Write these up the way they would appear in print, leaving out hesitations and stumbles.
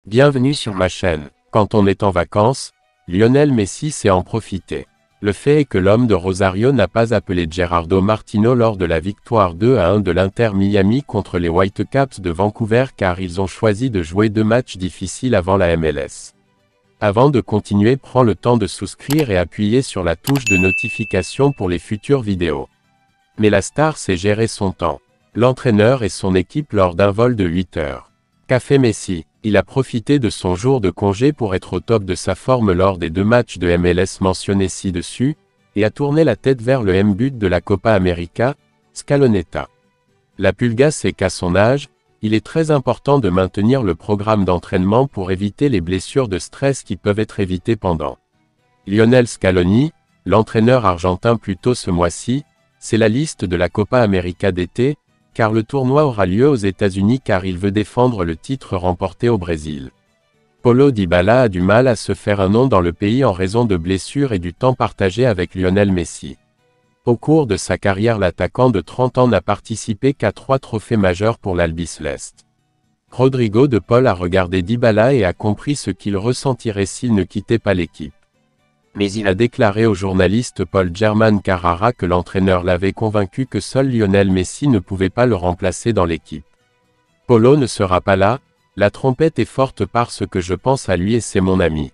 Bienvenue sur ma chaîne. Quand on est en vacances, Lionel Messi sait en profiter. Le fait est que l'homme de Rosario n'a pas appelé Gerardo Martino lors de la victoire 2-1 de l'Inter Miami contre les Whitecaps de Vancouver car ils ont choisi de jouer 2 matchs difficiles avant la MLS. Avant de continuer, prends le temps de souscrire et appuyer sur la touche de notification pour les futures vidéos. Mais la star sait gérer son temps. L'entraîneur et son équipe lors d'un vol de 8 heures. Qu'a fait Messi? Il a profité de son jour de congé pour être au top de sa forme lors des 2 matchs de MLS mentionnés ci-dessus, et a tourné la tête vers le but de la Copa América, Scaloneta. La Pulga sait qu'à son âge, il est très important de maintenir le programme d'entraînement pour éviter les blessures de stress qui peuvent être évitées pendant. Lionel Scaloni, l'entraîneur argentin plus tôt ce mois-ci, c'est la liste de la Copa América d'été, car le tournoi aura lieu aux États-Unis car il veut défendre le titre remporté au Brésil. Paulo Dybala a du mal à se faire un nom dans le pays en raison de blessures et du temps partagé avec Lionel Messi. Au cours de sa carrière, l'attaquant de 30 ans n'a participé qu'à 3 trophées majeurs pour l'Albiceleste. Rodrigo de Paul a regardé Dybala et a compris ce qu'il ressentirait s'il ne quittait pas l'équipe. Mais il a déclaré au journaliste Paul Germán Carrara que l'entraîneur l'avait convaincu que seul Lionel Messi ne pouvait pas le remplacer dans l'équipe. Paulo ne sera pas là, la trompette est forte parce que je pense à lui et c'est mon ami.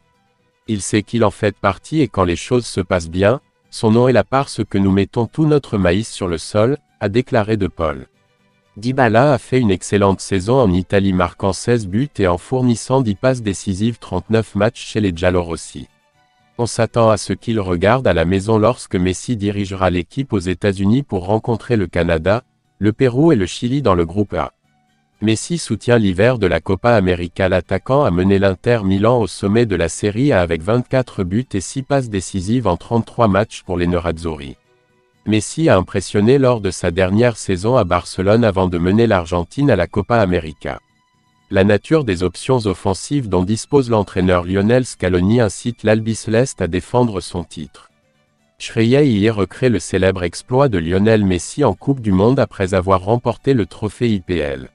Il sait qu'il en fait partie et quand les choses se passent bien, son nom est là parce que nous mettons tout notre maïs sur le sol, a déclaré de Paul. Dybala a fait une excellente saison en Italie marquant 16 buts et en fournissant 10 passes décisives 39 matchs chez les Giallorossi. On s'attend à ce qu'il regarde à la maison lorsque Messi dirigera l'équipe aux États-Unis pour rencontrer le Canada, le Pérou et le Chili dans le groupe A. Messi soutient l'hiver de la Copa América. L'attaquant a mené l'Inter Milan au sommet de la Serie A avec 24 buts et 6 passes décisives en 33 matchs pour les Nerazzurri. Messi a impressionné lors de sa dernière saison à Barcelone avant de mener l'Argentine à la Copa América. La nature des options offensives dont dispose l'entraîneur Lionel Scaloni incite l'Albiceleste à défendre son titre. Shreya Iye recrée le célèbre exploit de Lionel Messi en Coupe du Monde après avoir remporté le trophée IPL.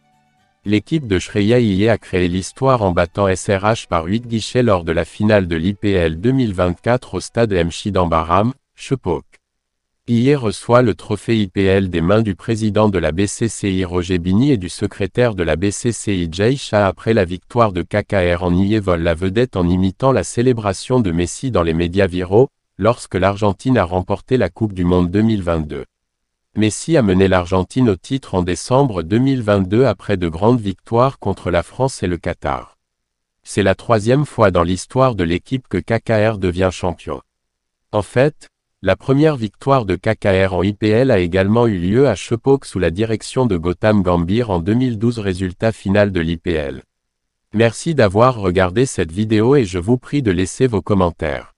L'équipe de Shreya Iye a créé l'histoire en battant SRH par 8 guichets lors de la finale de l'IPL 2024 au stade M. Chidambaram, Chepauk. Iye reçoit le trophée IPL des mains du président de la BCCI Roger Bini et du secrétaire de la BCCI Jay Shah après la victoire de KKR. Iye vole la vedette en imitant la célébration de Messi dans les médias viraux, lorsque l'Argentine a remporté la Coupe du Monde 2022. Messi a mené l'Argentine au titre en décembre 2022 après de grandes victoires contre la France et le Qatar. C'est la 3e fois dans l'histoire de l'équipe que KKR devient champion. En fait, la première victoire de KKR en IPL a également eu lieu à Chepauk sous la direction de Gautam Gambhir en 2012, résultat final de l'IPL. Merci d'avoir regardé cette vidéo et je vous prie de laisser vos commentaires.